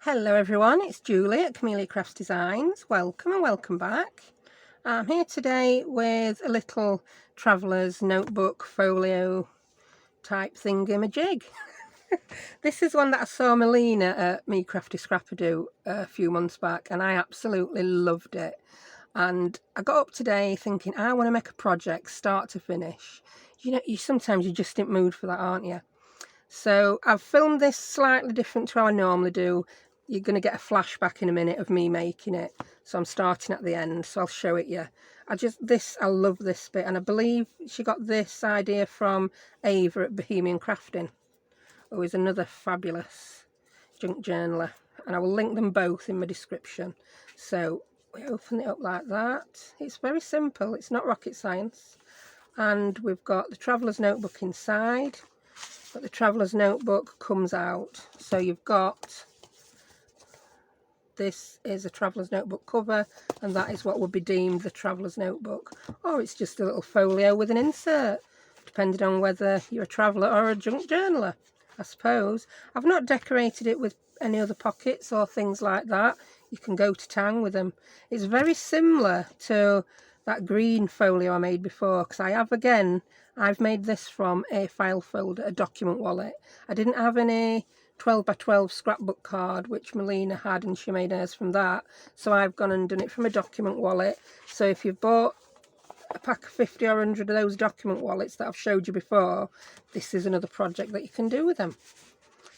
Hello everyone, it's Julie at Camelia Crafts Designs. Welcome and welcome back. I'm here today with a little traveller's notebook folio type thingamajig. This is one that I saw Melina at me Crafty Scrapper do a few months back and I absolutely loved it. And I got up today thinking I want to make a project start to finish. You know, sometimes you're just in mood for that, aren't you? So I've filmed this slightly different to how I normally do. You're going to get a flashback in a minute of me making it. So I'm starting at the end, so I'll show it you. I love this bit, and I believe she got this idea from Ava at Bohemian Crafting, who is another fabulous junk journaler. And I will link them both in my description. So we open it up like that. It's very simple, it's not rocket science. And we've got the Traveller's Notebook inside. But the Traveller's Notebook comes out. So you've got, this is a Traveller's Notebook cover, and that is what would be deemed the Traveller's Notebook. Or it's just a little folio with an insert, depending on whether you're a traveller or a junk journaler, I suppose. I've not decorated it with any other pockets or things like that. You can go to town with them. It's very similar to that green folio I made before, because I've made this from a file folder, a document wallet. I didn't have any 12 by 12 scrapbook card, which Melina had, and she made hers from that. So I've gone and done it from a document wallet. So if you've bought a pack of 50 or 100 of those document wallets that I've showed you before, this is another project that you can do with them.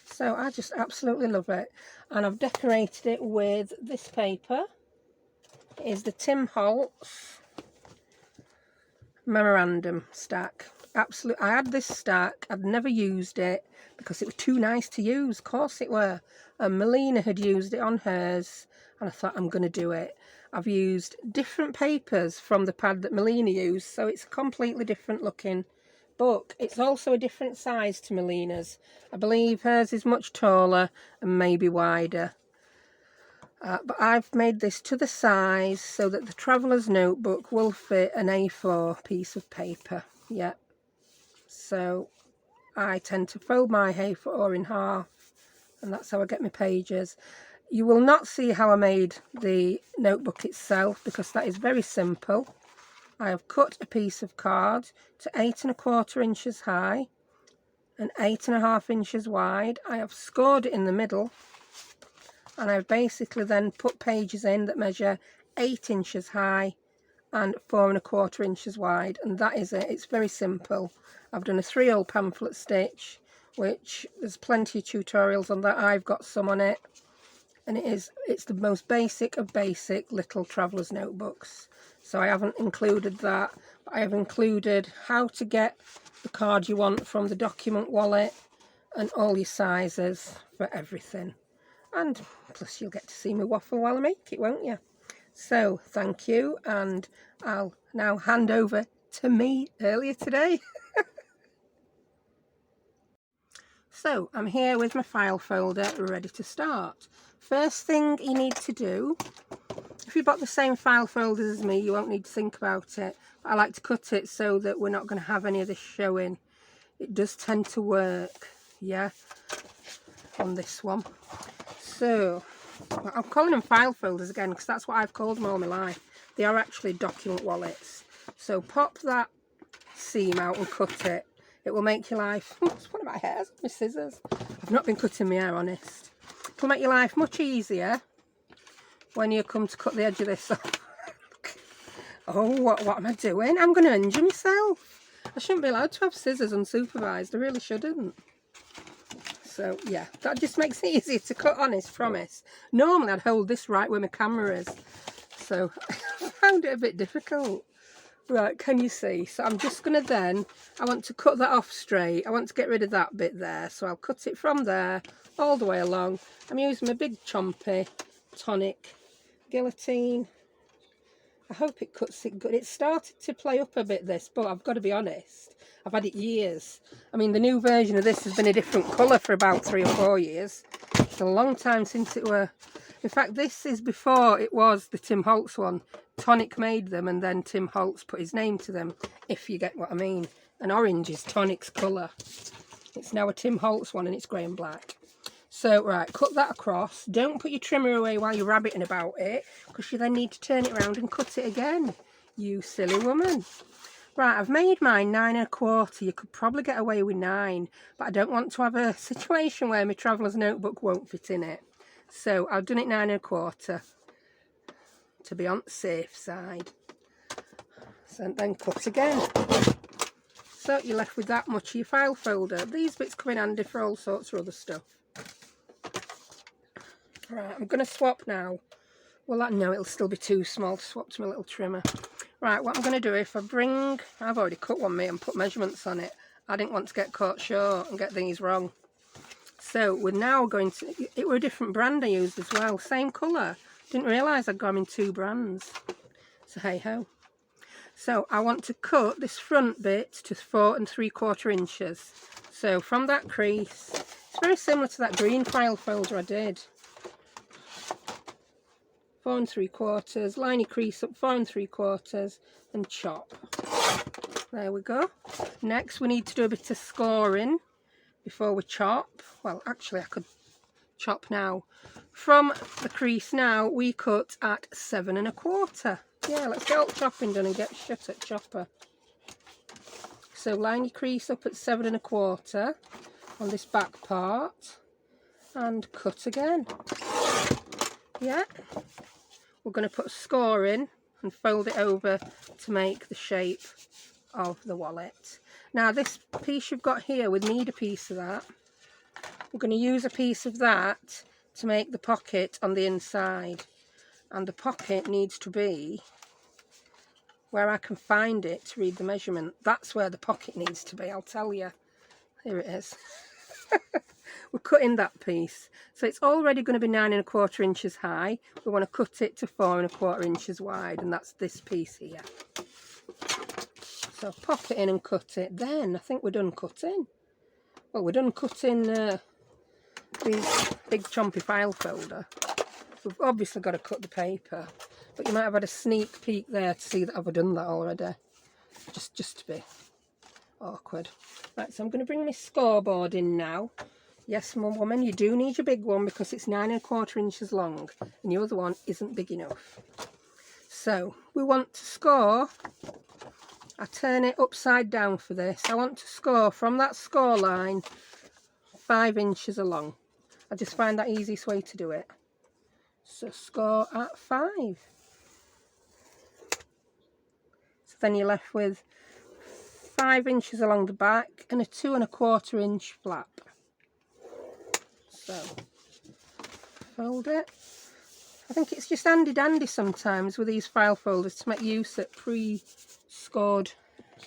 So I just absolutely love it. And I've decorated it with this paper. It is the Tim Holtz memorandum stack. Absolutely, I had this stack. I'd never used it because it was too nice to use. Of course it were. And Melina had used it on hers, and I thought, I'm going to do it. I've used different papers from the pad that Melina used, so it's a completely different looking book. It's also a different size to Melina's. I believe hers is much taller and maybe wider. But I've made this to the size so that the Traveller's Notebook will fit an A4 piece of paper. Yeah. So I tend to fold my A4 in half, and that's how I get my pages. You will not see how I made the notebook itself because that is very simple. I have cut a piece of card to 8 1/4 inches high and 8 1/2 inches wide. I have scored it in the middle, and I've basically then put pages in that measure 8 inches high and 4 1/4 inches wide, and that is it. It's very simple. I've done a 3-hole pamphlet stitch, which there's plenty of tutorials on that. I've got some on it, and it's the most basic of basic little traveller's notebooks. So I haven't included that, but I have included how to get the card you want from the document wallet and all your sizes for everything. And plus you'll get to see me waffle while I make it, won't you? So thank you, and I'll now hand over to me earlier today. So I'm here with my file folder ready to start. First thing you need to do, if you've got the same file folders as me, you won't need to think about it. But I like to cut it so that we're not going to have any of this showing. It does tend to work, yeah, on this one. So I'm calling them file folders again because that's what I've called them all my life. They are actually document wallets. So pop that seam out and cut it. It will make your life, it's one of my hairs, my scissors. I've not been cutting my hair, honest. It will make your life much easier when you come to cut the edge of this off. Oh, what am I doing? I'm going to injure myself. I shouldn't be allowed to have scissors unsupervised. I really shouldn't. So yeah, that just makes it easier to cut, honest, promise. Normally I'd hold this right where my camera is, so I found it a bit difficult. Right, can you see? So I'm just going to then, I want to cut that off straight. I want to get rid of that bit there, so I'll cut it from there all the way along. I'm using my big chompy tonic guillotine. I hope it cuts it good. It started to play up a bit, this, but I've got to be honest, I've had it years. I mean, the new version of this has been a different colour for about 3 or 4 years. It's a long time since it were. In fact, this is before it was the Tim Holtz one. Tonic made them, and then Tim Holtz put his name to them, if you get what I mean. And orange is Tonic's colour. It's now a Tim Holtz one, and it's grey and black. So, right, cut that across. Don't put your trimmer away while you're rabbiting about it, because you then need to turn it around and cut it again. You silly woman. Right, I've made mine 9 1/4. You could probably get away with 9, but I don't want to have a situation where my traveller's notebook won't fit in it. So I've done it 9 1/4 to be on the safe side. So then cut again. So you're left with that much of your file folder. These bits come in handy for all sorts of other stuff. Right, I'm going to swap now. Well, no, it'll still be too small to swap to my little trimmer. Right, what I'm going to do, if I bring... I've already cut one, and put measurements on it. I didn't want to get caught short and get these wrong. So we're now going to... It were a different brand I used as well. Same colour. Didn't realise I'd gone in 2 brands. So hey-ho. So I want to cut this front bit to 4 3/4 inches. So from that crease, it's very similar to that green file folder I did. 4 3/4, line your crease up 4 3/4 and chop. There we go. Next we need to do a bit of scoring before we chop. Well, actually I could chop now. From the crease now we cut at 7 1/4. Yeah, let's get all chopping done and get shut at chopper. So line your crease up at 7 1/4 on this back part and cut again. Yeah. We're going to put a score in and fold it over to make the shape of the wallet. Now this piece you've got here, we need a piece of that. We're going to use a piece of that to make the pocket on the inside. And the pocket needs to be where I can find it to read the measurement. That's where the pocket needs to be, I'll tell you. Here it is. We're cutting that piece. So it's already going to be 9 1/4 inches high. We want to cut it to 4 1/4 inches wide, and that's this piece here. So pop it in and cut it. Then I think we're done cutting. Well, we're done cutting these big chompy file folder. We've obviously got to cut the paper, but you might have had a sneak peek there to see that I've done that already. Just to be awkward. Right, so I'm going to bring my scoreboard in now. Yes, my woman, you do need your big one because it's 9 1/4 inches long and your other one isn't big enough. So we want to score. I turn it upside down for this. I want to score from that score line 5 inches along. I just find that easiest way to do it. So score at 5. So then you're left with 5 inches along the back and a 2 1/4 inch flap. So fold it. I think it's just handy dandy sometimes with these file folders to make use of pre-scored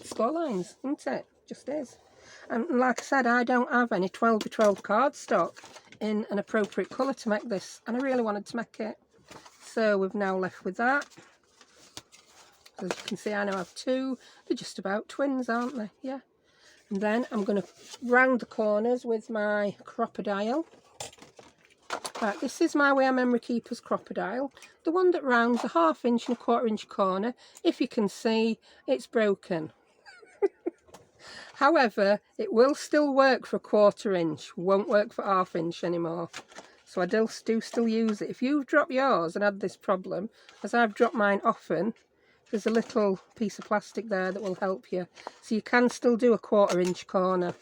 score lines, isn't it? Just is. And like I said, I don't have any 12x12 cardstock in an appropriate colour to make this, and I really wanted to make it. So we've now left with that. As you can see, I now have 2. They're just about twins, aren't they? Yeah. And then I'm going to round the corners with my crocodile. Right, this is my Way Memory Keeper's crocodile. The one that rounds a 1/2 inch and a 1/4 inch corner. If you can see, it's broken. However, it will still work for a 1/4 inch. Won't work for 1/2 inch anymore. So I do still use it. If you've dropped yours and had this problem, as I've dropped mine often, there's a little piece of plastic there that will help you. So you can still do a 1/4 inch corner.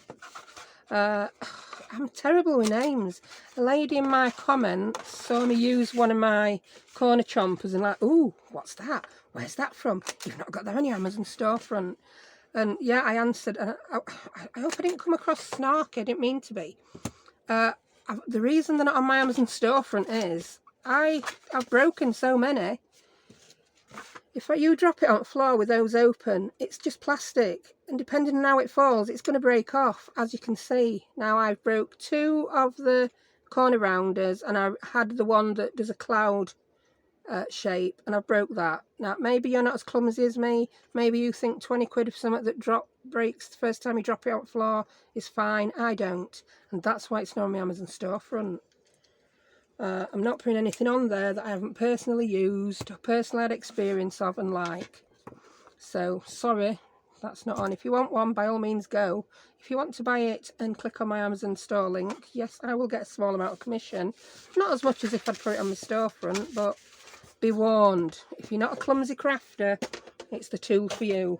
I'm terrible with names. A lady in my comments saw me use one of my corner chompers and like, ooh, what's that? Where's that from? You've not got that on your Amazon storefront. And yeah, I answered, and I hope I didn't come across snarky. I didn't mean to be. The reason they're not on my Amazon storefront is I've broken so many. If you drop it on the floor with those open, it's just plastic. And depending on how it falls, it's going to break off, as you can see. Now I've broke 2 of the corner rounders, and I had the one that does a cloud shape, and I broke that. Now, maybe you're not as clumsy as me. Maybe you think 20 quid of something that breaks the first time you drop it on the floor is fine. I don't. And that's why it's not on my Amazon storefront. I'm not putting anything on there that I haven't personally used or personally had experience of and like. So, sorry that's not on. If you want one, by all means go. If you want to buy it and click on my Amazon store link, yes, I will get a small amount of commission. Not as much as if I'd put it on the storefront, but be warned, if you're not a clumsy crafter, it's the tool for you.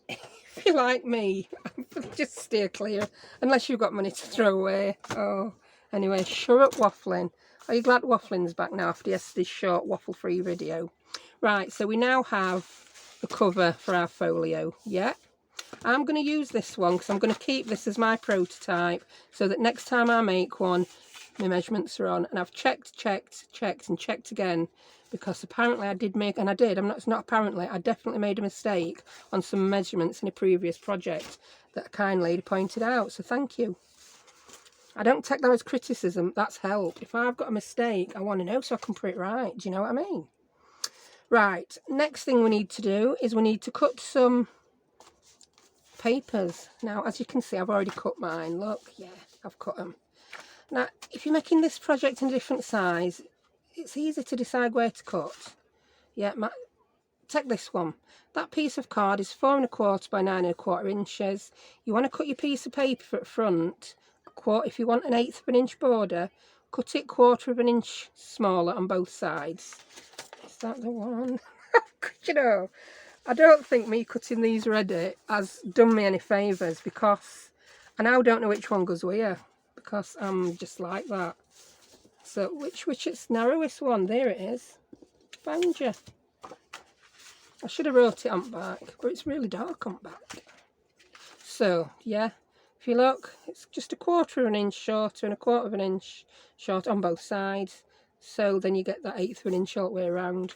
If you're like me, just steer clear, unless you've got money to throw away. Oh, anyway, sure up waffling. Are you glad waffling's back now after yesterday's short waffle-free video? Right, so we now have the cover for our folio. Yeah, I'm going to use this one because I'm going to keep this as my prototype so that next time I make one, my measurements are on. And I've checked and checked again, because apparently I did make, and I did, it's not apparently, I definitely made a mistake on some measurements in a previous project that a kind lady pointed out, so thank you. I don't take that as criticism, that's help. If I've got a mistake, I want to know so I can put it right, do you know what I mean? Right, next thing we need to do is we need to cut some papers. Now, as you can see, I've already cut mine, look, yeah, I've cut them. Now, if you're making this project in a different size, it's easy to decide where to cut. Yeah, take this one. That piece of card is 4 1/4 by 9 1/4 inches. You want to cut your piece of paper at front. If you want an 1/8 of an inch border, cut it 1/4 of an inch smaller on both sides. Is that the one? You know, I don't think me cutting these ready has done me any favours, because I now don't know which one goes where, because I'm just like that. So which is narrowest one? There it is. Found you. I should have wrote it on back, but it's really dark on back. So yeah, if you look, it's just 1/4 of an inch shorter and 1/4 of an inch short on both sides. So then you get that 1/8 of an inch all the way around.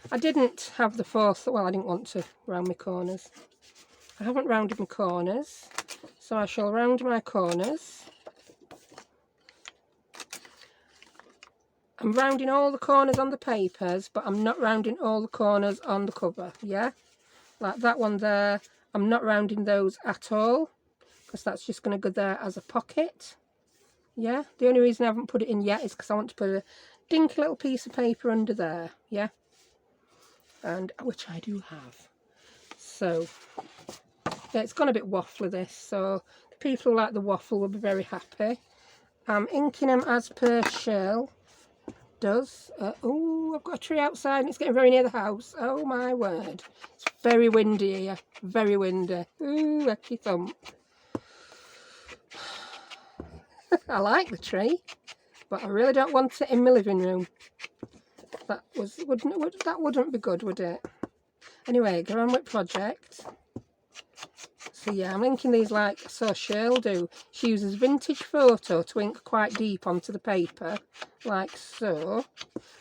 I didn't have the 4th, well, I didn't want to round my corners. I haven't rounded my corners, so I shall round my corners. I'm rounding all the corners on the papers, but I'm not rounding all the corners on the cover, yeah? Like that one there, I'm not rounding those at all, because that's just going to go there as a pocket, yeah? The only reason I haven't put it in yet is because I want to put a dinky little piece of paper under there, yeah? And which I do have. So, yeah, it's gone a bit waffly this, so the people who like the waffle will be very happy. I'm inking them as per Shell does. Oh, I've got a tree outside and it's getting very near the house. Oh my word. It's very windy here. Very windy. Ooh, lucky thump. I like the tree, but I really don't want it in my living room. That wouldn't be good, would it? Anyway, go on with project. So yeah, I'm inking these like so Shirl do. She uses vintage photo to ink quite deep onto the paper, like so.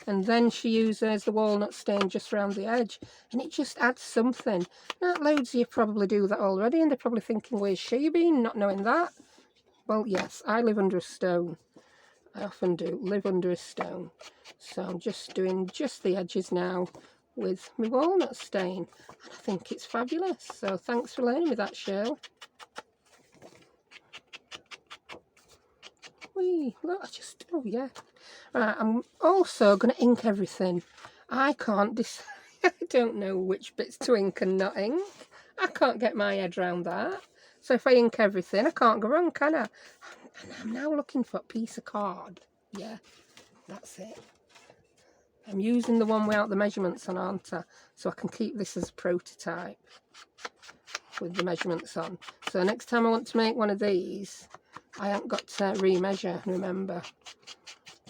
And then she uses the walnut stain just around the edge. And it just adds something. Now, loads of you probably do that already, and they're probably thinking, where's she been, not knowing that? Well, yes, I live under a stone. I often do live under a stone. So I'm just doing just the edges now with my walnut stain, and I think it's fabulous. So thanks for learning me that, Shirl. Whee, look, oh yeah. Right, I'm also going to ink everything. I can't decide. I don't know which bits to ink and not ink. I can't get my head around that. So if I ink everything, I can't go wrong, can I? And I'm now looking for a piece of card. Yeah, that's it. I'm using the one without the measurements on, aren't I? So I can keep this as a prototype with the measurements on. So next time I want to make one of these, I haven't got to remeasure, remember.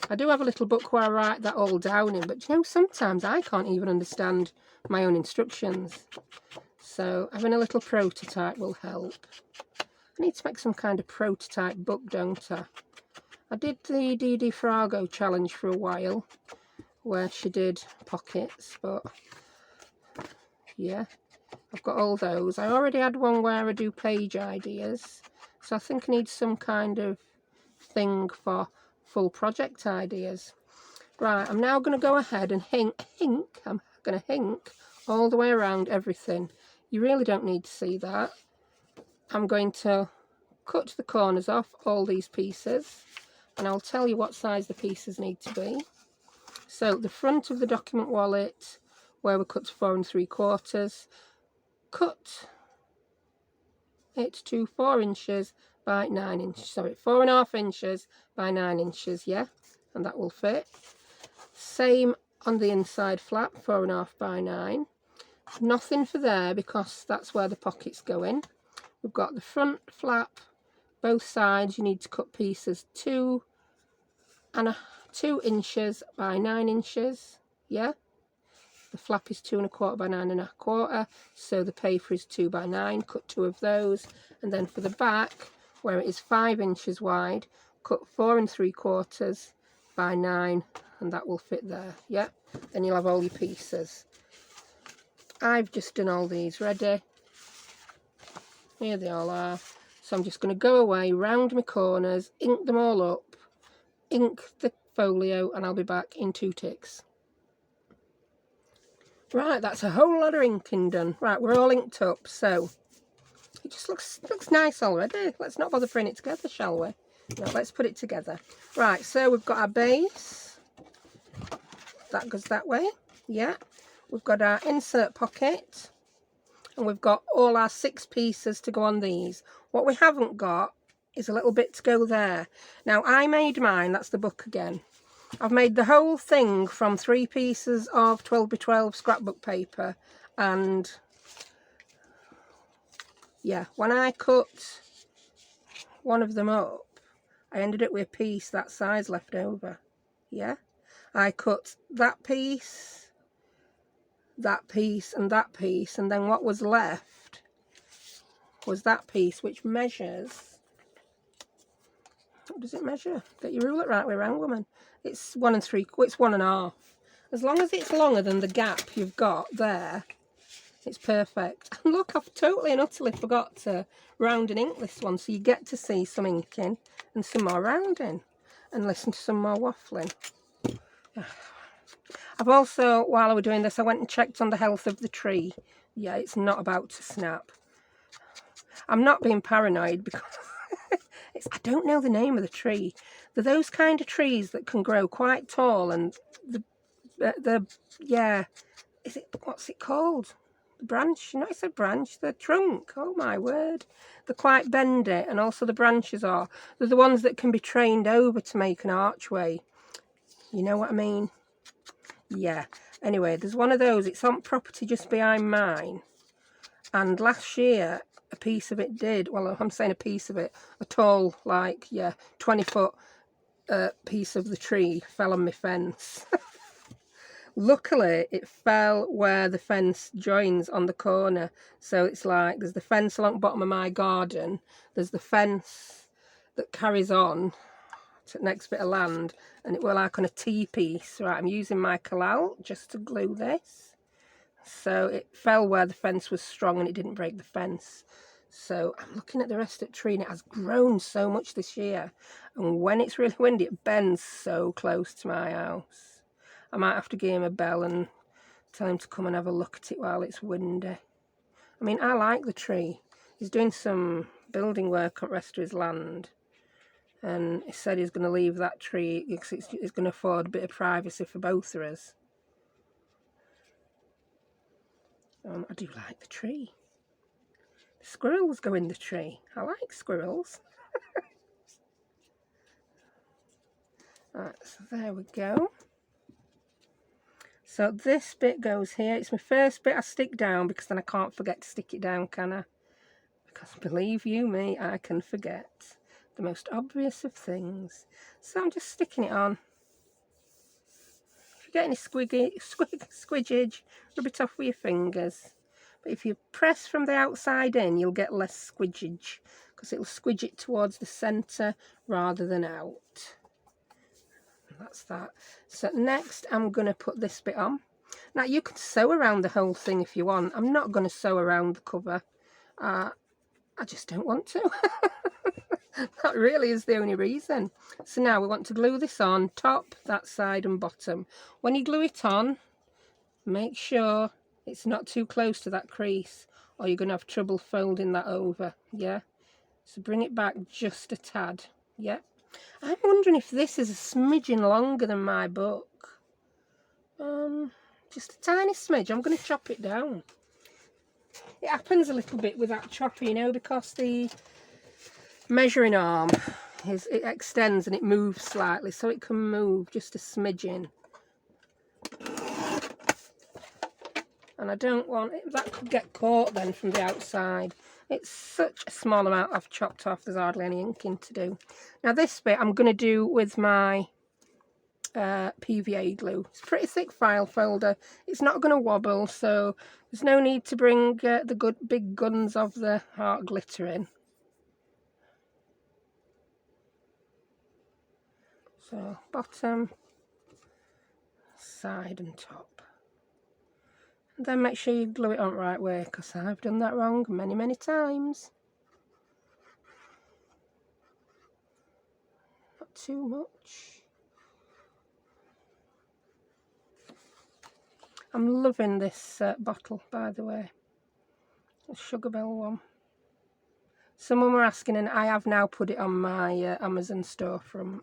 I do have a little book where I write that all down in, but you know, sometimes I can't even understand my own instructions. So having a little prototype will help. I need to make some kind of prototype book, don't I? I did the Dee Frago challenge for a while, where she did pockets, but yeah, I've got all those. I already had one where I do page ideas, so I think I need some kind of thing for full project ideas. Right, I'm now going to go ahead and I'm going to ink all the way around everything. You really don't need to see that. I'm going to cut the corners off all these pieces, and I'll tell you what size the pieces need to be. So the front of the document wallet, where we cut to 4 3/4, cut it to 4 inches by 9 inches. Sorry, 4.5 inches by 9 inches, yeah, and that will fit. Same on the inside flap, 4.5 by 9. Nothing for there because that's where the pockets go in. We've got the front flap, both sides. You need to cut pieces 2 inches by 9 inches, yeah. The flap is 2.25 by 9.25, so the paper is 2 by 9. Cut 2 of those, and then for the back, where it is 5 inches wide, cut 4.75 by 9, and that will fit there. Yeah, then you'll have all your pieces. I've just done all these ready. Here they all are. So I'm just going to go away, round my corners, ink them all up, ink the folio, and I'll be back in 2 ticks. Right, that's a whole lot of inking done. Right, we're all inked up, so it just looks nice already. Let's not bother putting it together, shall we? No, let's put it together. Right, so we've got our base. That goes that way. Yeah. We've got our insert pocket. And we've got all our 6 pieces to go on these. What we haven't got is a little bit to go there. Now, I made mine. That's the book again. I've made the whole thing from 3 pieces of 12 by 12 scrapbook paper, and yeah, when I cut one of them up, I ended up with a piece that size left over. Yeah, I cut that piece, and that piece, and then what was left was that piece, which measures, what does it measure? Get your ruler right way around, woman. It's 1 3/4, it's 1.5. As long as it's longer than the gap you've got there, it's perfect. And look, I've totally and utterly forgot to round and ink this one, so you get to see some inking and some more rounding and listen to some more waffling. I've also, while I was doing this, I went and checked on the health of the tree. Yeah, it's not about to snap. I'm not being paranoid because I don't know the name of the tree. They're those kind of trees that can grow quite tall, and yeah, what's it called? The branch? No, it's a branch. The trunk. Oh my word. They're quite bendy, and also the branches are. They're the ones that can be trained over to make an archway. You know what I mean? Yeah. Anyway, there's one of those. It's on property just behind mine. And last year, a piece of it did, well, I'm saying a piece of it, a tall, like, yeah, 20-foot piece of the tree fell on my fence. Luckily, it fell where the fence joins on the corner. So it's like, there's the fence along the bottom of my garden. There's the fence that carries on to the next bit of land. And it were like on a T-piece. Right, I'm using my collal just to glue this. So it fell where the fence was strong and it didn't break the fence. So I'm looking at the rest of the tree, and it has grown so much this year. And when it's really windy, it bends so close to my house. I might have to give him a bell and tell him to come and have a look at it while it's windy. I mean, I like the tree. He's doing some building work on the rest of his land. And he said he's going to leave that tree because it's going to afford a bit of privacy for both of us. I do like the tree. The squirrels go in the tree. I like squirrels. Right, so there we go. So this bit goes here. It's my first bit I stick down because then I can't forget to stick it down, can I? Because believe you me, I can forget. The most obvious of things. So I'm just sticking it on. If you get any squidgage, rub it off with your fingers. But if you press from the outside in, you'll get less squidgage because it'll squidge it towards the centre rather than out. That's that. So next I'm going to put this bit on. Now you can sew around the whole thing if you want. I'm not going to sew around the cover. I just don't want to. That really is the only reason. So now we want to glue this on top, that side and bottom. When you glue it on, make sure it's not too close to that crease or you're going to have trouble folding that over. Yeah. So bring it back just a tad. Yeah. I'm wondering if this is a smidgen longer than my book. Just a tiny smidge. I'm going to chop it down. It happens a little bit with that chopper, you know, because the measuring arm it extends and it moves slightly, so it can move just a smidgen. And I don't want it, that could get caught then from the outside. It's such a small amount I've chopped off, there's hardly any inking to do. Now this bit I'm going to do with my PVA glue. It's a pretty thick file folder. It's not going to wobble, so there's no need to bring the good big guns of the heart glitter in. So bottom, side and top. And then make sure you glue it on the right way, because I've done that wrong many times. Not too much. I'm loving this bottle, by the way. The Sugar Bell one. Someone were asking, and I have now put it on my Amazon storefront.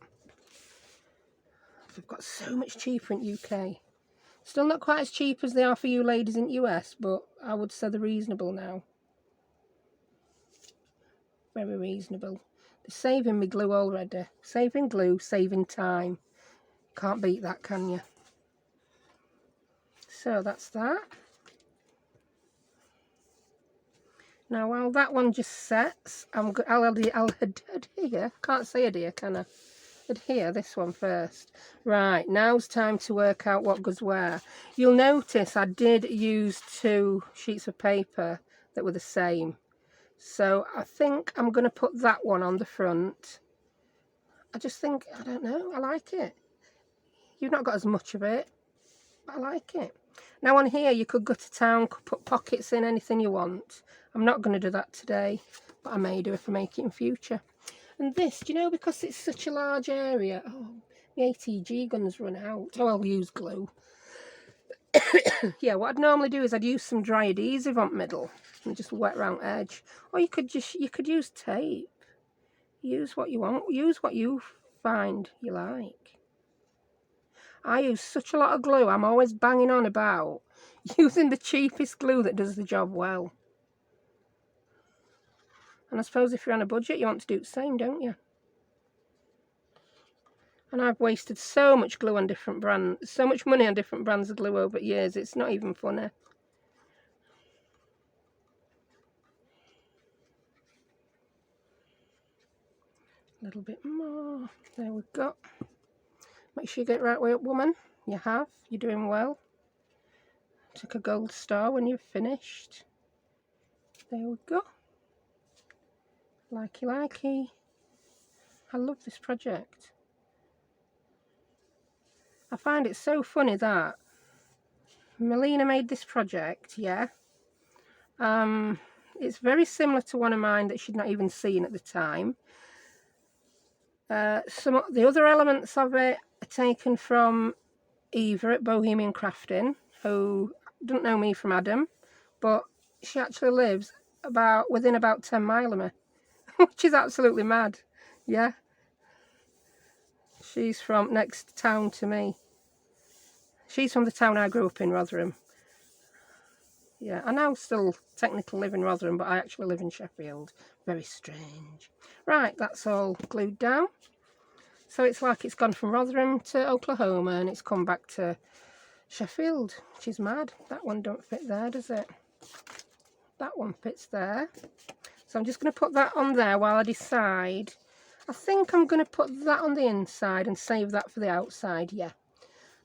They've got so much cheaper in UK. Still not quite as cheap as they are for you ladies in US, but I would say they're reasonable now. Very reasonable. They're saving me glue already. Saving glue, saving time. Can't beat that, can you? So that's that. Now while that one just sets, I'll adhere. Can't say adhere, can I? Adhere this one first. Right, now's time to work out what goes where. You'll notice I did use 2 sheets of paper that were the same. So I think I'm going to put that one on the front. I just think, I don't know, I like it. You've not got as much of it, but I like it. Now on here you could go to town, could put pockets in, anything you want. I'm not going to do that today, but I may do if I make it in future. And this, do you know, because it's such a large area, oh, the ATG gun's run out. Oh, I'll use glue. Yeah, what I'd normally do is I'd use some dry adhesive on middle and just wet around edge. Or you could use tape. Use what you want. Use what you find you like. I use such a lot of glue. I'm always banging on about using the cheapest glue that does the job well. And I suppose if you're on a budget, you want to do the same, don't you? And I've wasted so much glue on different brands, so much money on different brands of glue over years, it's not even funny. A little bit more. There we go. Make sure you get it right way up, woman. You have. You're doing well. Took a gold star when you've finished. There we go. Likey, likey. I love this project. I find it so funny that Melina made this project, yeah. It's very similar to one of mine that she'd not even seen at the time. Some of the other elements of it are taken from Eva at Bohemian Crafting, who doesn't know me from Adam, but she actually lives within about 10 miles of me, which is absolutely mad. Yeah, she's from next town to me. She's from the town I grew up in, Rotherham. Yeah, I now still technically live in Rotherham, but I actually live in Sheffield. Very strange. Right, that's all glued down. So it's like it's gone from Rotherham to Oklahoma and it's come back to Sheffield, which is mad. That one don't fit there, does it? That one fits there. So I'm just going to put that on there while I decide. I think I'm going to put that on the inside and save that for the outside, yeah.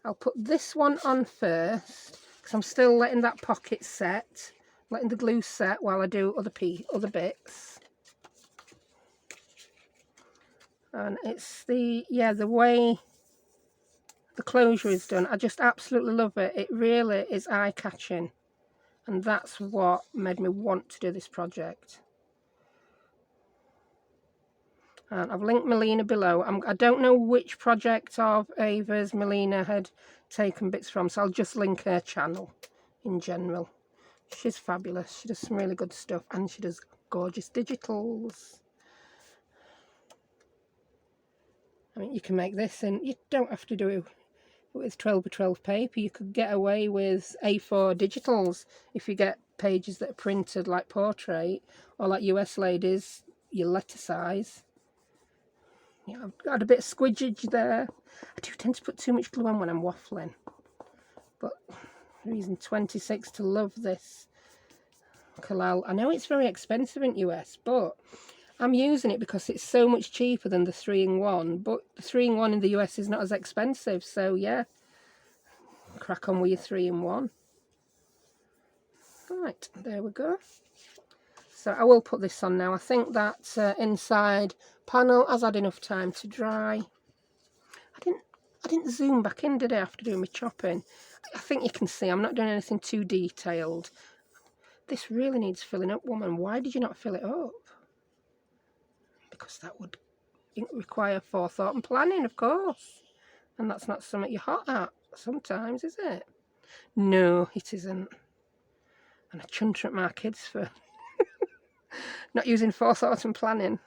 I'll put this one on first, because I'm still letting that pocket set, letting the glue set while I do other bits. And it's the way the closure is done. I just absolutely love it. It really is eye-catching. And that's what made me want to do this project. And I've linked Melina below. I don't know which project of Ava's Melina had taken bits from, so I'll just link her channel in general. She's fabulous. She does some really good stuff and she does gorgeous digitals. I mean, you can make this and you don't have to do it with 12 by 12 paper. You could get away with A4 digitals if you get pages that are printed like portrait, or like US ladies, your letter size. Yeah, I've got a bit of squidgage there. I do tend to put too much glue on when I'm waffling. But reason 26 to love this collal. I know it's very expensive in US, but I'm using it because it's so much cheaper than the 3-in-1. But the 3-in-1 in the US is not as expensive. So yeah, crack on with your 3-in-1. Right, there we go. So I will put this on now. I think that inside panel has had enough time to dry. I didn't zoom back in, did I, after doing my chopping? I think you can see I'm not doing anything too detailed. This really needs filling up, woman. Why did you not fill it up? Because that would require forethought and planning, of course. And that's not something you're hot at sometimes, is it? No, it isn't. And I chunter at my kids for not using forethought and planning.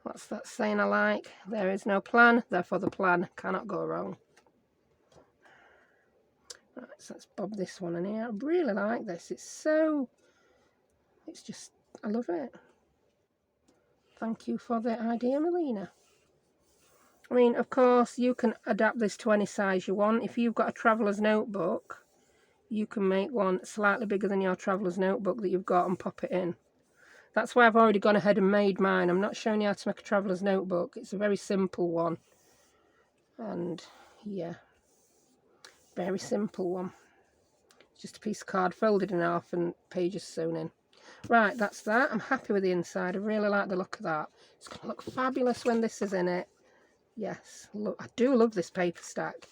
What's that saying I like? There is no plan, therefore the plan cannot go wrong. Right, so let's bob this one in here. I really like this. It's just, I love it. Thank you for the idea, Melina. I mean, of course, you can adapt this to any size you want. If you've got a traveller's notebook, you can make one slightly bigger than your traveller's notebook that you've got and pop it in. That's why I've already gone ahead and made mine. I'm not showing you how to make a traveller's notebook. It's a very simple one. And yeah, very simple one. It's just a piece of card folded in half and pages sewn in. Right, that's that. I'm happy with the inside. I really like the look of that. It's going to look fabulous when this is in it. Yes, look, I do love this paper stack.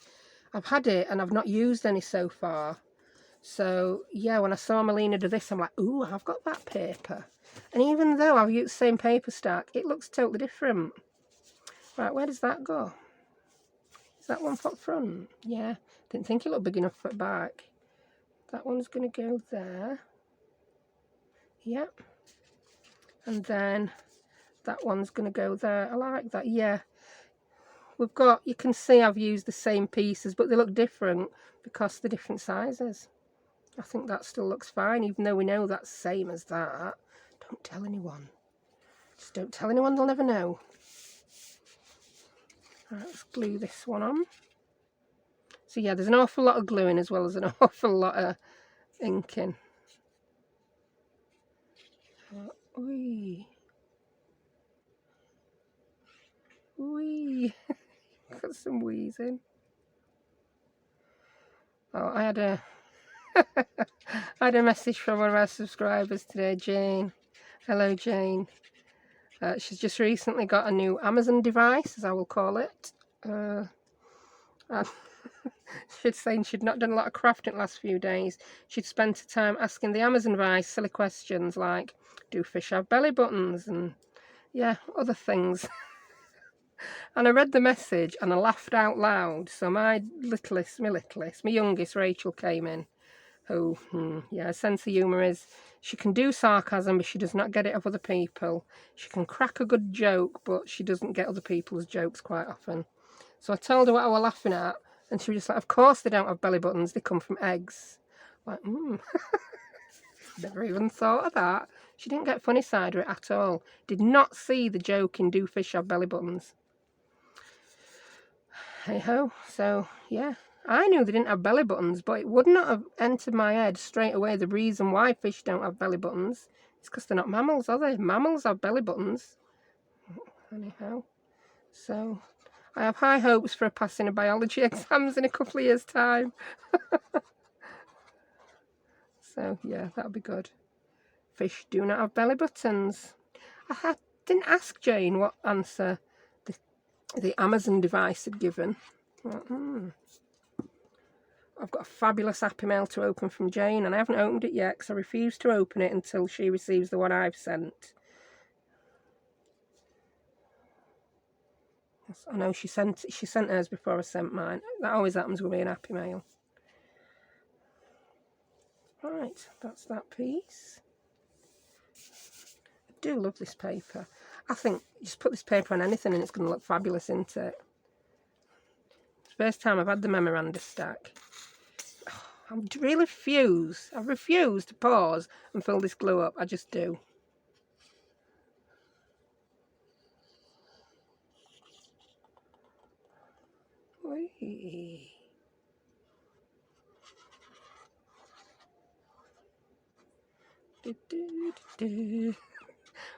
I've had it and I've not used any so far. So yeah, when I saw Melina do this, I'm like, ooh, I've got that paper. And even though I've used the same paper stack, it looks totally different. Right, where does that go? Is that one for the front? Yeah, didn't think it looked big enough for the back. That one's going to go there. Yep. And then that one's going to go there. I like that. Yeah. We've got, you can see I've used the same pieces, but they look different because they're different sizes. I think that still looks fine, even though we know that's the same as that. Don't tell anyone. Just don't tell anyone, they'll never know. Right, let's glue this one on. So yeah, there's an awful lot of gluing as well as an awful lot of inking. Wee. Wee. Got some wheezing. Oh, I had a I had a message from one of our subscribers today, Jane. Hello, Jane. She's just recently got a new Amazon device, as I will call it. She's saying she'd not done a lot of crafting the last few days. She'd spent her time asking the Amazon device silly questions like, do fish have belly buttons? And yeah, other things. And I read the message and I laughed out loud. So my youngest, Rachel, came in. Who, yeah, her sense of humour is she can do sarcasm, but she does not get it off other people. She can crack a good joke, but she doesn't get other people's jokes quite often. So I told her what I was laughing at, and she was just like, of course they don't have belly buttons, they come from eggs. Like, never even thought of that. She didn't get funny side of it at all. Did not see the joke in do fish have belly buttons. Hey ho, so yeah. I knew they didn't have belly buttons, but it would not have entered my head straight away the reason why fish don't have belly buttons. It's because they're not mammals, are they? Mammals have belly buttons. Anyhow, so I have high hopes for passing a biology exams in a couple of years' time. So yeah, that'll be good. Fish do not have belly buttons. I didn't ask Jane what answer the Amazon device had given. I've got a fabulous Happy Mail to open from Jane, and I haven't opened it yet because I refuse to open it until she receives the one I've sent. I know she sent hers before I sent mine. That always happens with me in Happy Mail. Right, that's that piece. I do love this paper. I think just put this paper on anything and it's going to look fabulous, isn't it? It's the first time I've had the memoranda stack. Oh, I refuse to pause and fill this glue up. I just do. Whee.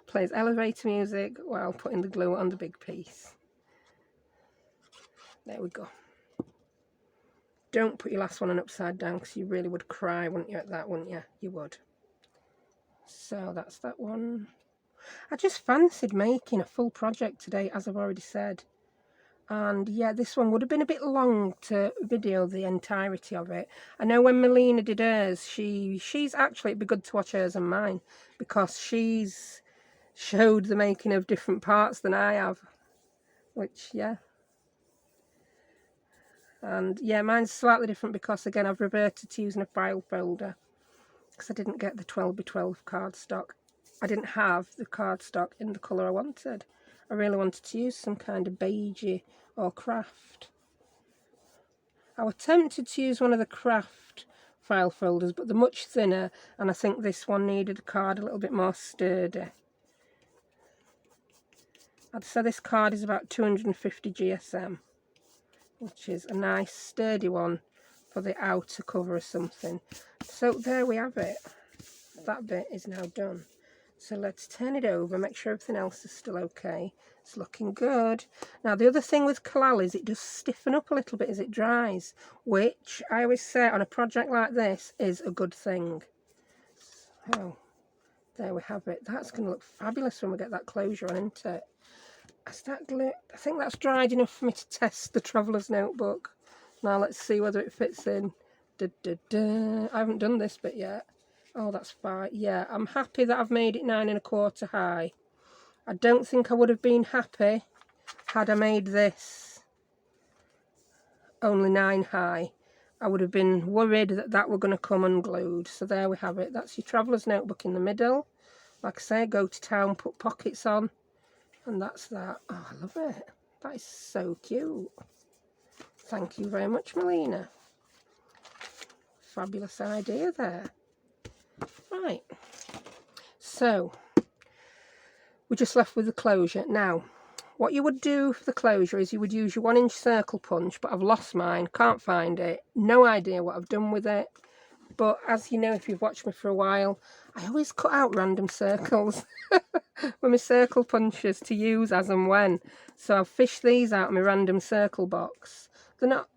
Plays elevator music while putting the glue on the big piece. There we go. Don't put your last one on upside down because you really would cry, wouldn't you, at that, wouldn't you? You would. So that's that one. I just fancied making a full project today, as I've already said. And yeah, this one would have been a bit long to video the entirety of it. I know when Melina did hers, she's actually, it'd be good to watch hers and mine, because she's showed the making of different parts than I have. Which, yeah. And yeah, mine's slightly different because, again, I've reverted to using a file folder because I didn't get the 12x12 cardstock. I didn't have the cardstock in the colour I wanted. I really wanted to use some kind of beigey or craft. I was tempted to use one of the craft file folders, but they're much thinner, and I think this one needed a card a little bit more sturdy. I'd say this card is about 250 GSM, which is a nice sturdy one for the outer cover or something. So there we have it. That bit is now done. So let's turn it over, make sure everything else is still okay. It's looking good. Now the other thing with collal is it does stiffen up a little bit as it dries, which I always say on a project like this is a good thing. So there we have it. That's going to look fabulous when we get that closure on, isn't it? Is that glue? I think that's dried enough for me to test the Traveller's notebook. Now let's see whether it fits in. I haven't done this bit yet. Oh, that's fine. Yeah, I'm happy that I've made it 9 1/4 high. I don't think I would have been happy had I made this only 9 high. I would have been worried that that were going to come unglued. So there we have it. That's your Traveller's notebook in the middle. Like I say, go to town, put pockets on. And that's that. Oh, I love it. That is so cute. Thank you very much, Melina. Fabulous idea there. Right. So, we're just left with the closure. Now, what you would do for the closure is you would use your 1-inch circle punch, but I've lost mine. Can't find it. No idea what I've done with it. But as you know, if you've watched me for a while, I always cut out random circles with my circle punches to use as and when. So I've fished these out of my random circle box. They're not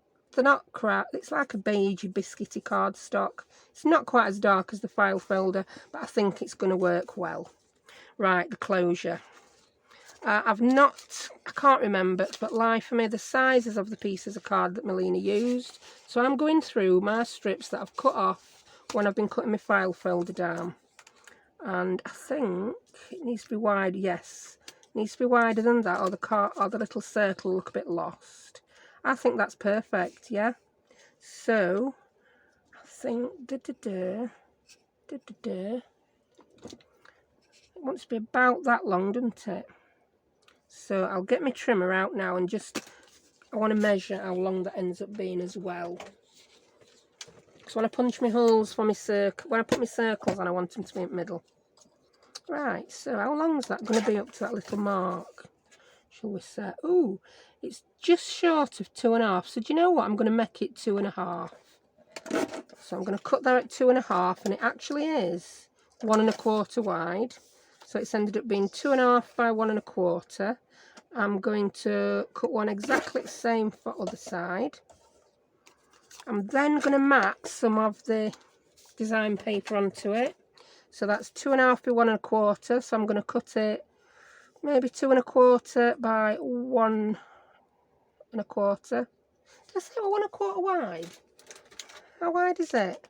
crap. It's like a beigey, biscuity cardstock. It's not quite as dark as the file folder, but I think it's going to work well. Right, the closure. I can't remember, but lie for me, the sizes of the pieces of card that Melina used. So I'm going through my strips that I've cut off when I've been cutting my file folder down. And I think it needs to be wide, yes. It needs to be wider than that, or the little circle will look a bit lost. I think that's perfect, yeah. So, I think, it wants to be about that long, doesn't it? So I'll get my trimmer out now and I want to measure how long that ends up being as well. Because when I punch my holes for my circle, when I put my circles on, I want them to be in the middle. Right, so how long is that going to be up to that little mark? Shall we say? Ooh, it's just short of 2.5. So do you know what? I'm going to make it 2.5. So I'm going to cut there at 2.5, and it actually is 1 1/4 wide. So it's ended up being 2.5 by 1 1/4. I'm going to cut one exactly the same for the other side. I'm then going to mat some of the design paper onto it. So that's 2.5 by 1 1/4. So I'm going to cut it maybe 2 1/4 by 1 1/4. Did I say 1 1/4 wide? How wide is it?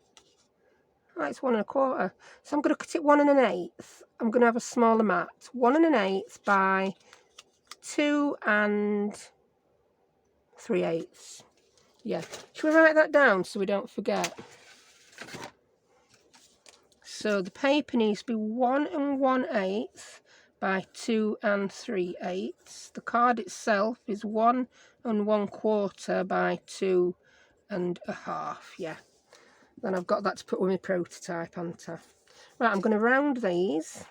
Oh, it's 1 1/4. So I'm going to cut it 1 1/8. I'm going to have a smaller mat. 1 1/8 by 2 3/8. Yeah. Should we write that down so we don't forget? So the paper needs to be 1 1/8 by 2 3/8. The card itself is 1 1/4 by 2 1/2. Yeah. Then I've got that to put with my prototype, haven't I? Right, I'm going to round these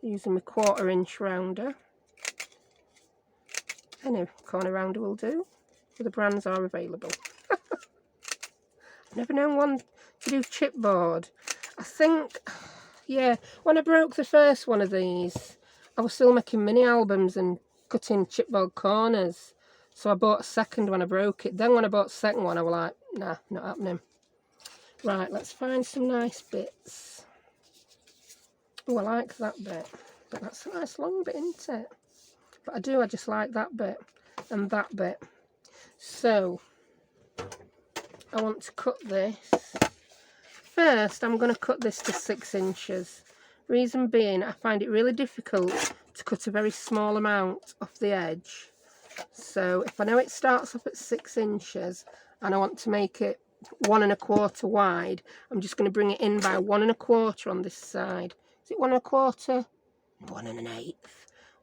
using my 1/4 inch rounder. Any corner rounder will do. The brands are available. I've never known one to do chipboard. I think, yeah, when I broke the first one of these, I was still making mini albums and cutting chipboard corners. So I bought a second when I broke it. Then when I bought the second one, I was like, nah, not happening. Right, let's find some nice bits. Oh, I like that bit. But that's a nice long bit, isn't it? But I just like that bit and that bit. So, I want to cut this. First, I'm going to cut this to 6 inches. Reason being, I find it really difficult to cut a very small amount off the edge. So if I know it starts off at 6 inches and I want to make it 1 1/4 wide, I'm just going to bring it in by 1 1/4 on this side. Is it 1 1/4? 1 1/8.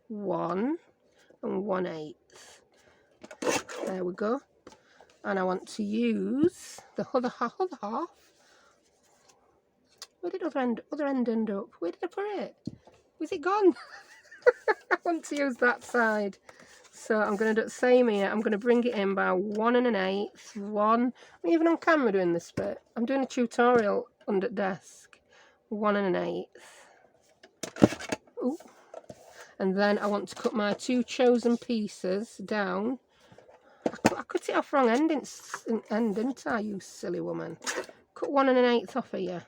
1 1/8. There we go. And I want to use the other half. Where did other end end up? Where did I put it? Was it gone? I want to use that side. So I'm going to do the same here. I'm going to bring it in by 1 1/8. I'm even on camera doing this bit. I'm doing a tutorial under desk. 1 1/8. Ooh. And then I want to cut my 2 chosen pieces down. I cut it off wrong end, didn't I, you silly woman? Cut 1 1/8 off here.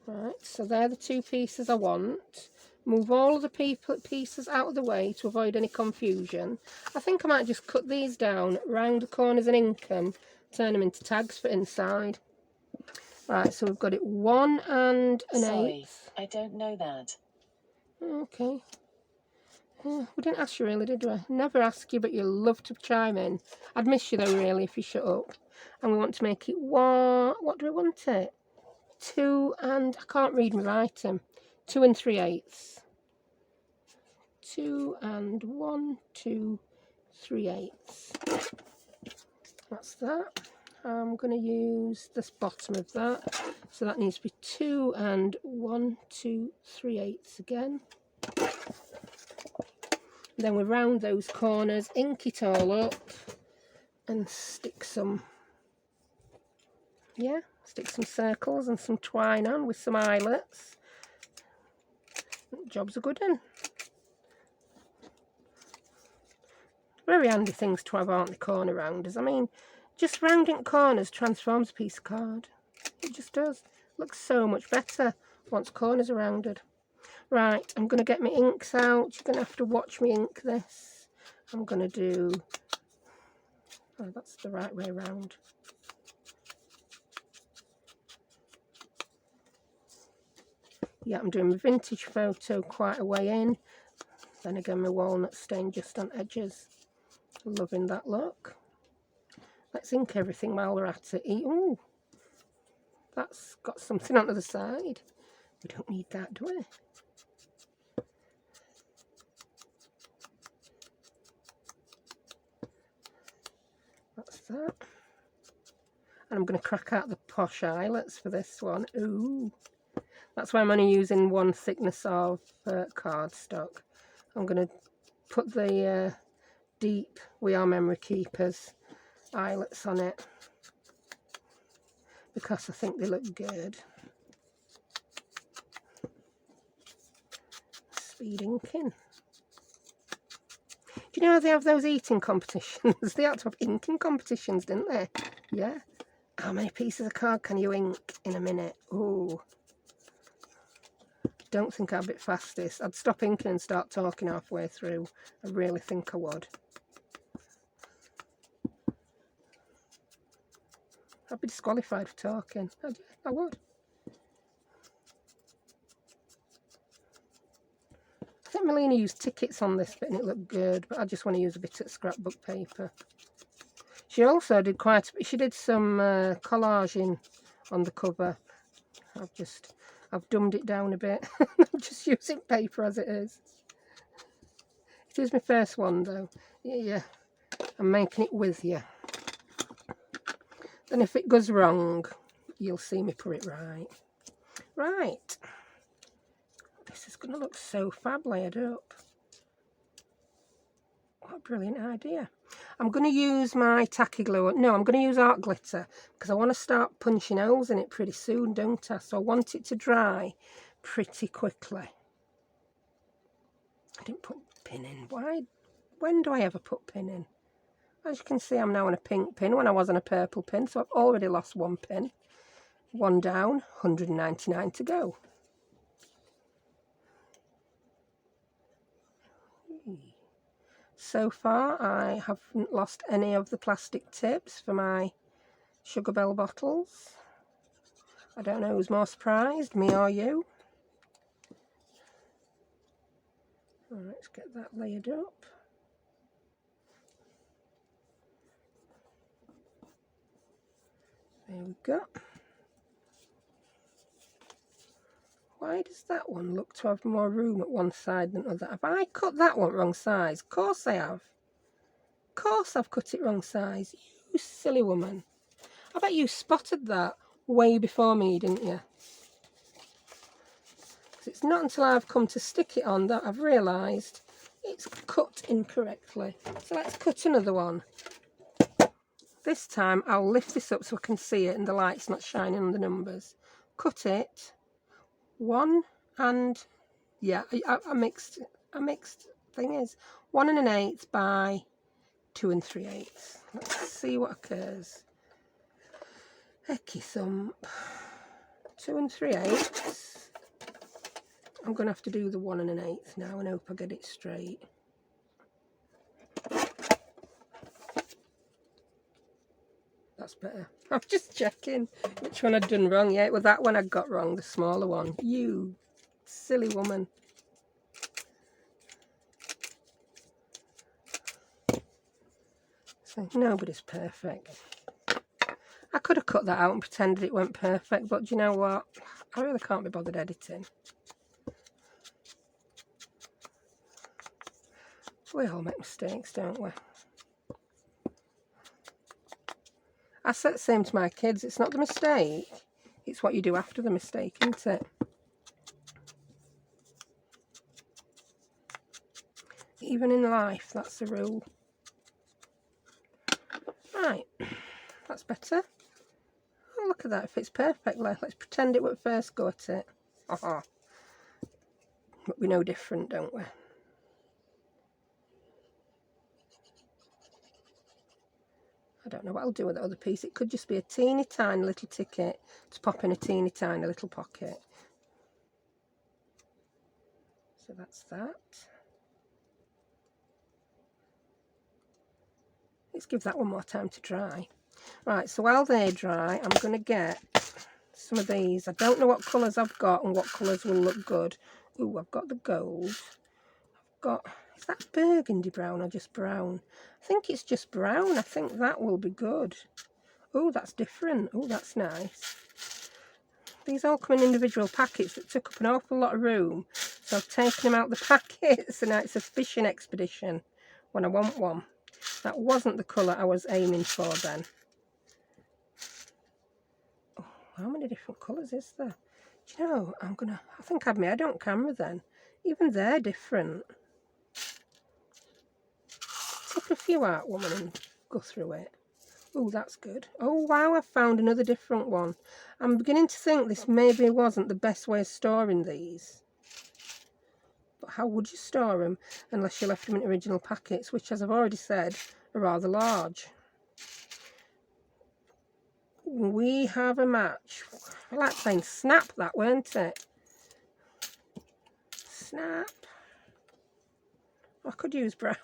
Right, so they're the 2 pieces I want. Move all of the pieces out of the way to avoid any confusion. I think I might just cut these down, round the corners and ink them, turn them into tags for inside. Right, so we've got it 1 1/8. Sorry, I don't know that. Okay. We didn't ask you really, did we? Never ask you, but you love to chime in. I'd miss you though, really, if you shut up. And we want to make it 1, what do we want it? 2 and, I can't read my writing, 2 3/8. 2 and 1 2 3/8. That's that. I'm going to use this bottom of that, so that needs to be 2 and 1 2 3/8 again. Then we round those corners, ink it all up, and stick some circles and some twine on with some eyelets. Job's a good one. Very handy things to have, aren't they, corner rounders? I mean, just rounding corners transforms a piece of card. It just does. Looks so much better once corners are rounded. Right, I'm going to get my inks out. You're going to have to watch me ink this. I'm going to do... Oh, that's the right way round. Yeah, I'm doing my vintage photo quite a way in. Then again, my walnut stain just on edges. Loving that look. Let's ink everything while we're at it. Ooh, that's got something on the other side. We don't need that, do we? That's that. And I'm going to crack out the posh eyelets for this one. Ooh. That's why I'm only using 1 thickness of cardstock. I'm going to put the deep We Are Memory Keepers eyelets on it because I think they look good. Speed inking. Do you know how they have those eating competitions? They had to have inking competitions, didn't they? Yeah. How many pieces of card can you ink in a minute? Ooh. Don't think I'd be fastest. I'd stop inking and start talking halfway through. I really think I would. I'd be disqualified for talking. I would. I think Melina used tickets on this bit and it looked good, but I just want to use a bit of scrapbook paper. She also did she did some collaging on the cover. I've dumbed it down a bit. I'm just using paper as it is. It is my first one though. Yeah, I'm making it with you. Then if it goes wrong, you'll see me put it right. Right. This is going to look so fab layered up. What a brilliant idea. I'm going to use my tacky glue. No, I'm going to use art glitter because I want to start punching holes in it pretty soon, don't I? So I want it to dry pretty quickly. I didn't put pin in. Why? When do I ever put pin in? As you can see, I'm now on a pink pin when I was on a purple pin, so I've already lost one pin. One down, 199 to go. So far, I haven't lost any of the plastic tips for my Sugar Bell bottles. I don't know who's more surprised, me or you. Right, let's get that layered up. There we go. Why does that one look to have more room at one side than the other? Have I cut that one wrong size? Of course I have. Of course I've cut it wrong size. You silly woman. I bet you spotted that way before me, didn't you? Because it's not until I've come to stick it on that I've realised it's cut incorrectly. So let's cut another one. This time I'll lift this up so I can see it and the light's not shining on the numbers. Cut it. One and, yeah, I mixed thing is 1 1/8 by 2 3/8. Let's see what occurs. Hecky thump. 2 3/8. I'm going to have to do the 1 1/8 now and hope I get it straight. That's better. I'm just checking which one I'd done wrong. Yeah, it was that one I got wrong, the smaller one. You silly woman. So nobody's perfect. I could have cut that out and pretended it went perfect, but do you know what? I really can't be bothered editing. We all make mistakes, don't we? I say the same to my kids. It's not the mistake, it's what you do after the mistake, isn't it? Even in life, that's the rule. Right, that's better. Oh, look at that, it fits perfectly. Let's pretend it would first go at it. But we know different, don't we? I don't know what I'll do with the other piece. It could just be a teeny tiny little ticket to pop in a teeny tiny little pocket. So that's that. Let's give that one more time to dry. Right, so while they dry, I'm going to get some of these. I don't know what colours I've got and what colours will look good. Ooh, I've got the gold. I've got, is that burgundy brown or just brown? I think it's just brown. I think that will be good. Oh, that's different. Oh, that's nice. These all come in individual packets that took up an awful lot of room. So I've taken them out the packets and now it's a fishing expedition when I want one. That wasn't the colour I was aiming for then. Oh, how many different colours is there? Do you know, I think I've my head on camera then. Even they're different. Take a few out, woman, and go through it. Oh, that's good. Oh, wow, I've found another different one. I'm beginning to think this maybe wasn't the best way of storing these. But how would you store them unless you left them in original packets, which, as I've already said, are rather large. We have a match. I like playing Snap, that, weren't it? Snap. I could use brown.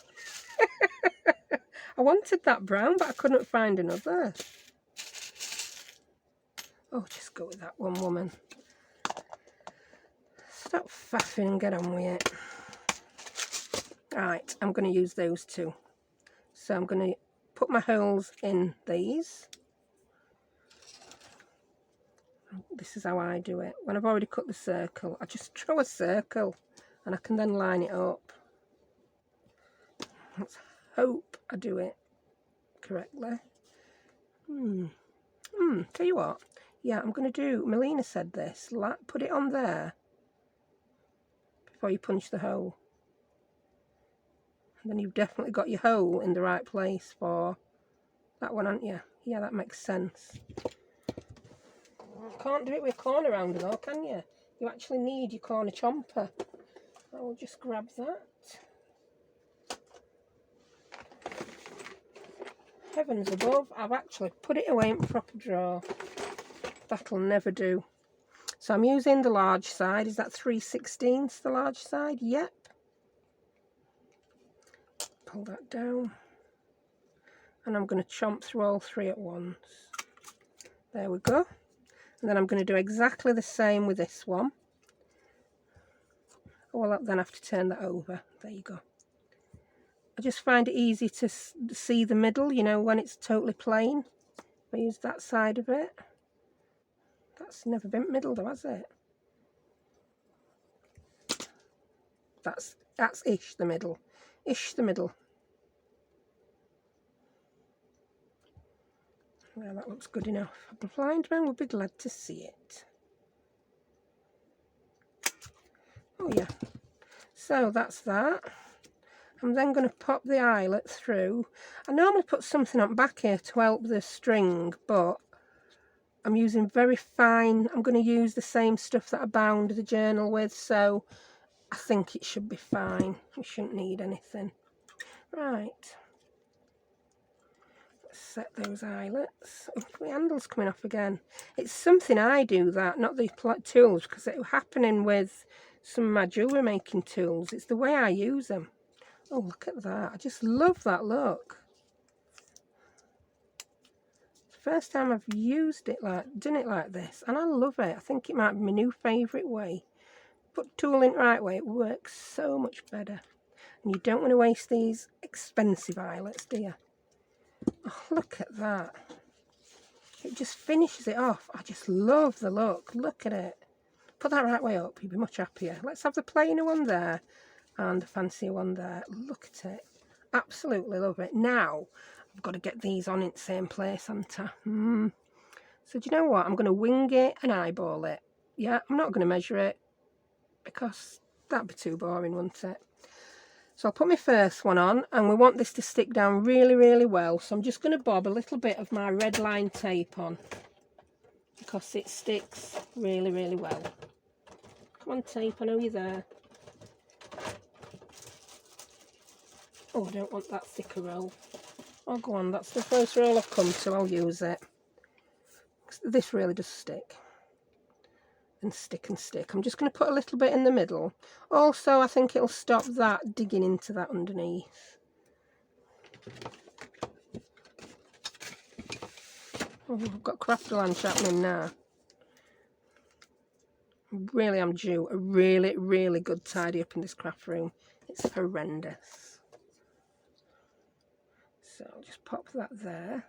I wanted that brown, but I couldn't find another. Oh, just go with that one, woman. Stop faffing and get on with it. Right, I'm going to use those two. So I'm going to put my holes in these. This is how I do it. When I've already cut the circle, I just draw a circle and I can then line it up. Let's hope I do it correctly. Tell you what, yeah, I'm going to do, Melina said this, put it on there before you punch the hole. And then you've definitely got your hole in the right place for that one, haven't you? Yeah, that makes sense. Can't do it with a corner rounder though, can you? You actually need your corner chomper. I'll just grab that. Heavens above, I've actually put it away in proper drawer. That'll never do. So I'm using the large side. Is that 3/16 the large side? Yep. Pull that down. And I'm going to chomp through all three at once. There we go. And then I'm going to do exactly the same with this one. Well, I'll then have to turn that over. There you go. I just find it easy to see the middle, you know, when it's totally plain. I use that side of it. That's never been middle though, has it? That's ish the middle. Ish the middle. Well, that looks good enough. A blind man would be glad to see it. Oh yeah. So that's that. I'm then going to pop the eyelet through. I normally put something on back here to help the string, but I'm using very fine. I'm going to use the same stuff that I bound the journal with, so I think it should be fine. We shouldn't need anything. Right. Let's set those eyelets. Oh, my handle's coming off again. It's something I do that, not the tools, because it was happening with some of my jewellery making tools. It's the way I use them. Oh, look at that. I just love that look. It's the first time I've used it done it like this, and I love it. I think it might be my new favourite way. Put tool in the right way, it works so much better. And you don't want to waste these expensive eyelets, do you? Oh, look at that. It just finishes it off. I just love the look. Look at it. Put that right way up, you'll be much happier. Let's have the plainer one there and the fancier one there. Look at it. Absolutely love it. Now, I've got to get these on in the same place, haven't I? So do you know what? I'm going to wing it and eyeball it. Yeah, I'm not going to measure it because that'd be too boring, wouldn't it? So I'll put my first one on, and we want this to stick down really, really well. So I'm just going to bob a little bit of my red line tape on because it sticks really, really well. Come on, tape, I know you're there. Oh, I don't want that thicker roll. Oh, go on, that's the first roll I've come to. I'll use it. This really does stick. And stick and stick. I'm just going to put a little bit in the middle. Also, I think it'll stop that digging into that underneath. Oh, I've got crafty lunch happening now. Really, I'm due a really, really good tidy up in this craft room. It's horrendous. So I'll just pop that there.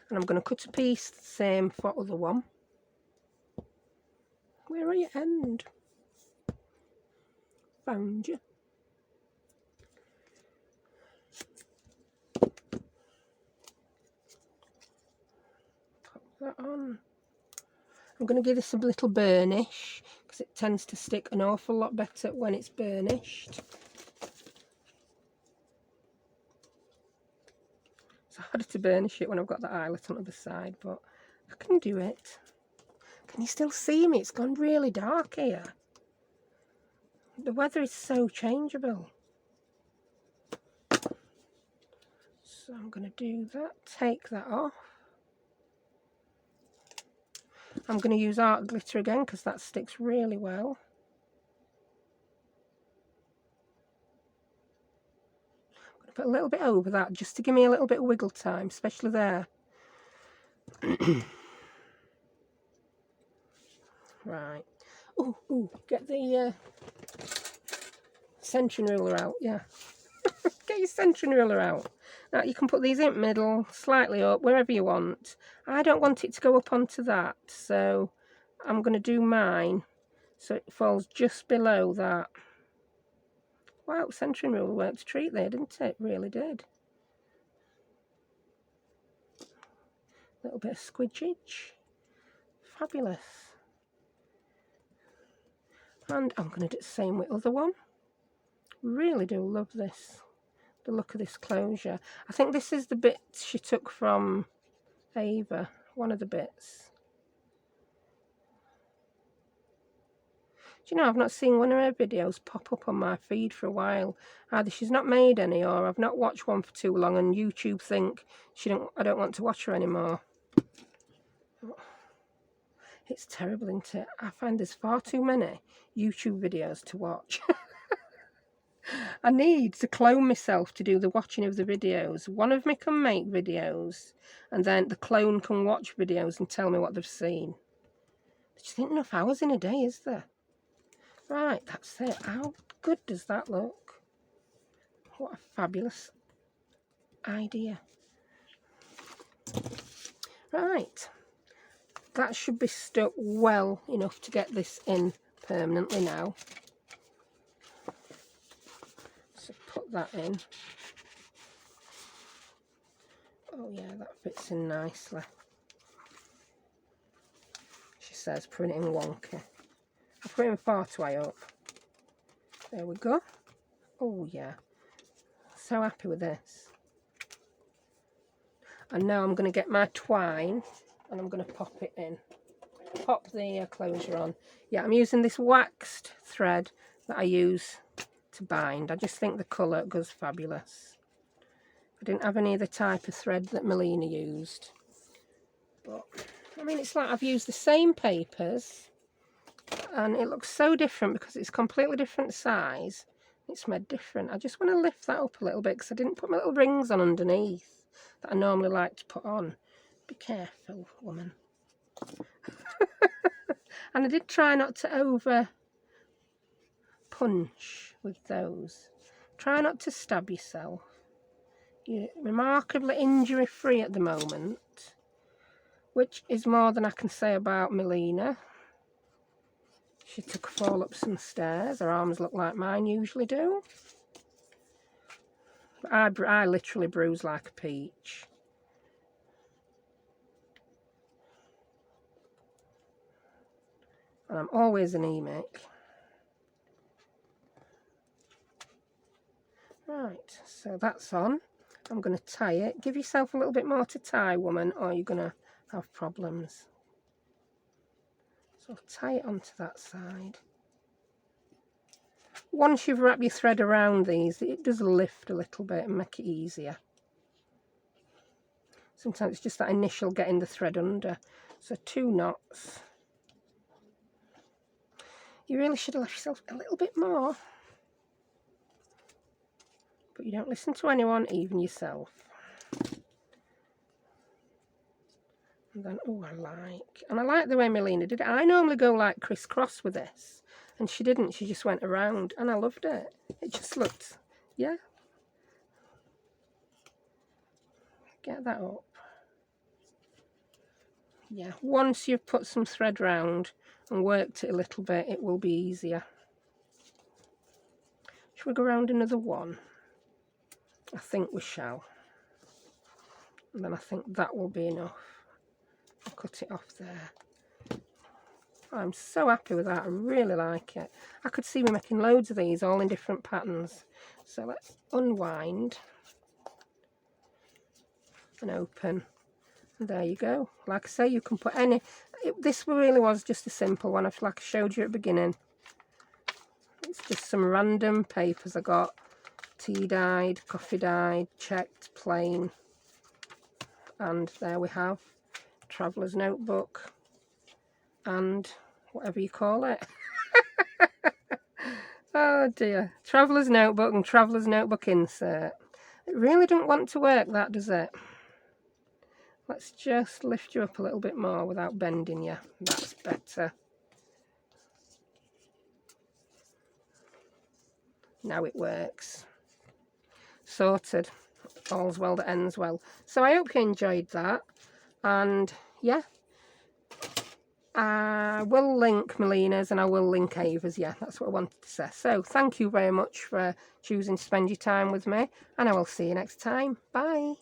And I'm going to cut a piece the same for other one. Where are you end? Found you. Pop that on. I'm going to give this a little burnish because it tends to stick an awful lot better when it's burnished. It's harder to burnish it when I've got the eyelet on the other side, but I can do it. Can you still see me? It's gone really dark here. The weather is so changeable. So I'm going to do that, take that off. I'm going to use art glitter again because that sticks really well. I'm going to put a little bit over that just to give me a little bit of wiggle time, especially there. Right. Oh, get the centering ruler out, yeah. Get your centering ruler out. Now you can put these in the middle, slightly up, wherever you want. I don't want it to go up onto that, so I'm going to do mine so it falls just below that. Wow, centering rule worked a treat there, didn't it? It really did. A little bit of squidgage. Fabulous. And I'm going to do the same with the other one. Really do love this. The look of this closure. I think this is the bit she took from Ava. One of the bits. Do you know, I've not seen one of her videos pop up on my feed for a while. Either she's not made any, or I've not watched one for too long and YouTube think I don't want to watch her anymore. It's terrible, isn't it? I find there's far too many YouTube videos to watch. I need to clone myself to do the watching of the videos. One of me can make videos, and then the clone can watch videos and tell me what they've seen. I just think enough hours in a day, is there? Right, that's it. How good does that look? What a fabulous idea. Right, that should be stuck well enough to get this in permanently now. So put that in. Oh yeah, that fits in nicely. She says put it in wonky. I put it in far too high up. There we go. Oh yeah, so happy with this. And now I'm going to get my twine and I'm going to pop it in. Pop the closure on. Yeah, I'm using this waxed thread that I use to bind. I just think the colour goes fabulous. I didn't have any of the type of thread that Melina used. But, I mean, it's like I've used the same papers and it looks so different because it's completely different size. It's made different. I just want to lift that up a little bit because I didn't put my little rings on underneath that I normally like to put on. Be careful, woman. And I did try not to over punch with those. Try not to stab yourself. You're remarkably injury free at the moment, which is more than I can say about Melina. She took a fall up some stairs. Her arms look like mine usually do. But I literally bruise like a peach. And I'm always anemic. Right, so that's on. I'm going to tie it. Give yourself a little bit more to tie, woman, or you're going to have problems. So tie it onto that side. Once you've wrapped your thread around these, it does lift a little bit and make it easier. Sometimes it's just that initial getting the thread under. So 2 knots. You really should have left yourself a little bit more. But you don't listen to anyone, even yourself. And then, oh, I like the way Melina did it. I normally go like crisscross with this, and she didn't. She just went around, and I loved it. It just looked, yeah. Get that up. Yeah, once you've put some thread round and worked it a little bit, it will be easier. Should we go around another one? I think we shall. And then I think that will be enough. I'll cut it off there. I'm so happy with that. I really like it. I could see me making loads of these, all in different patterns. So let's unwind and open. And there you go. Like I say, you can put any... this really was just a simple one, like I showed you at the beginning. It's just some random papers I got. Tea dyed, coffee dyed, checked, plain. And there we have Traveller's Notebook and whatever you call it. Oh dear. Traveller's Notebook and Traveller's Notebook insert. It really don't want to work, that, does it? Let's just lift you up a little bit more without bending you. That's better. Now it works. Sorted. All's well that ends well. So I hope you enjoyed that. And yeah, I will link Melina's and I will link Ava's. Yeah, that's what I wanted to say. So thank you very much for choosing to spend your time with me, and I will see you next time. Bye.